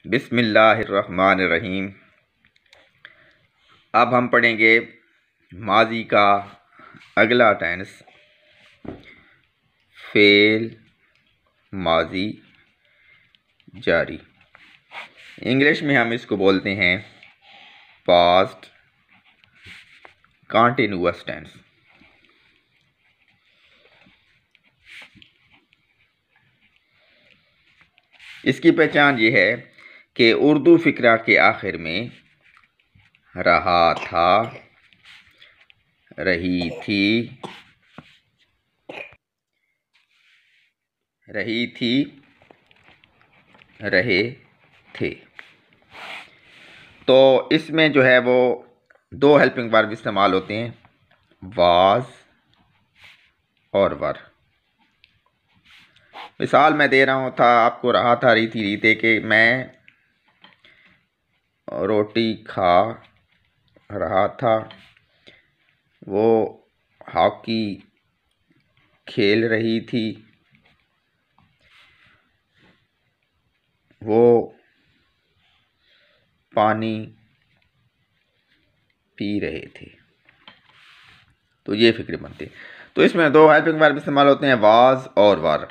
बिस्मिल्लाहिर्रहमानिर्रहीम। अब हम पढ़ेंगे माजी का अगला टेंस, फेल माजी जारी। इंग्लिश में हम इसको बोलते हैं पास्ट कंटिन्यूअस टेंस। इसकी पहचान ये है कि उर्दू फिक्रा के आखिर में रहा था, रही थी, रही थी, रहे थे। तो इसमें जो है वो दो हेल्पिंग वर्ब इस्तेमाल होते हैं, वाज और वर। मिसाल मैं दे रहा हूँ था आपको, रहा था, रही थी, रीते कि मैं रोटी खा रहा था, वो हॉकी खेल रही थी, वो पानी पी रहे थे। तो ये फिक्रे बनते हैं। तो इसमें दो हेल्पिंग वर्ब इस्तेमाल होते हैं, वाज और वर।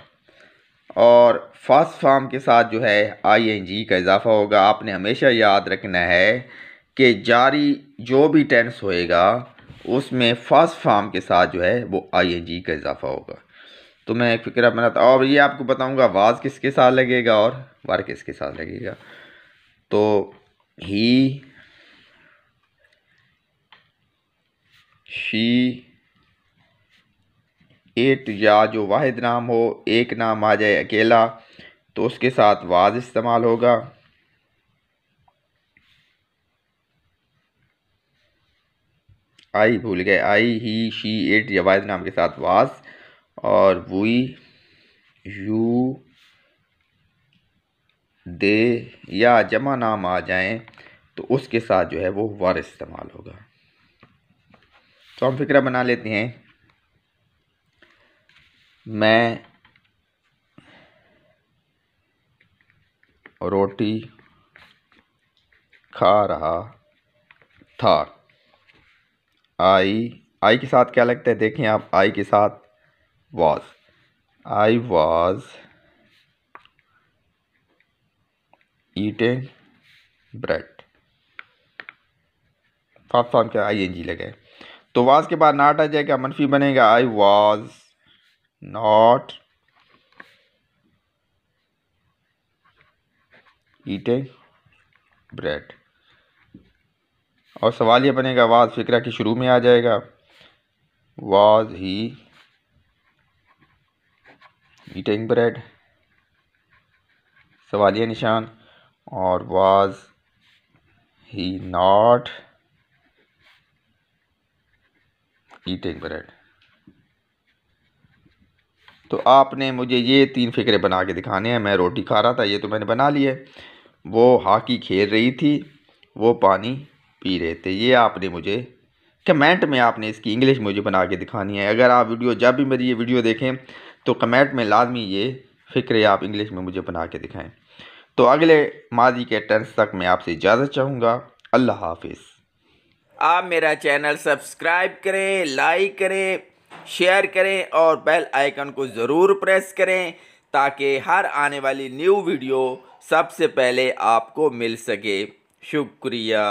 और फर्स्ट फॉर्म के साथ जो है आईएनजी का इजाफा होगा। आपने हमेशा याद रखना है कि जारी जो भी टेंस होएगा उसमें फर्स्ट फॉर्म के साथ जो है वो आईएनजी का इजाफा होगा। तो मैं एक फिक्रा बनाता और ये आपको बताऊंगा वाज किसके साथ लगेगा और वर किसके साथ लगेगा। तो ही, शी, इट, या जो वाहिद नाम हो, एक नाम आ जाए अकेला तो उसके साथ वाज इस्तेमाल होगा। आई भूल गए, आई, ही, शी, इट या वाहिद नाम के साथ वाज। और वी, यू, दे या जमा नाम आ जाएं तो उसके साथ जो है वो वर इस्तेमाल होगा। तो हम फिक्रा बना लेते हैं, मैं रोटी खा रहा था। आई के साथ क्या लगता है, देखें आप, आई के साथ was. I was eating bread. First form क्या आईएनजी लगे तो वाज के बाद नॉट आ जाएगा, मनफी बनेगा। I was not eating bread. और सवाल ये बनेगा, वाज फिक्रा के शुरू में आ जाएगा, वाज ही ईटिंग ब्रेड, सवालिया निशान। और was he not eating bread. तो आपने मुझे ये तीन फिक्रे बना के दिखाने हैं। मैं रोटी खा रहा था, ये तो मैंने बना लिए। वो हॉकी खेल रही थी, वो पानी पी रहे थे। ये आपने मुझे कमेंट में आपने इसकी इंग्लिश मुझे बना के दिखानी है। अगर आप जब भी मेरी ये वीडियो देखें तो कमेंट में लाजमी ये फिक्रे आप इंग्लिश में मुझे बना के दिखाएं। तो अगले माजी के टेंस तक मैं आपसे इजाज़त चाहूँगा। अल्लाह हाफिज़। आप मेरा चैनल सब्सक्राइब करें, लाइक करें, शेयर करें और बेल आइकन को ज़रूर प्रेस करें ताकि हर आने वाली न्यू वीडियो सबसे पहले आपको मिल सके। शुक्रिया।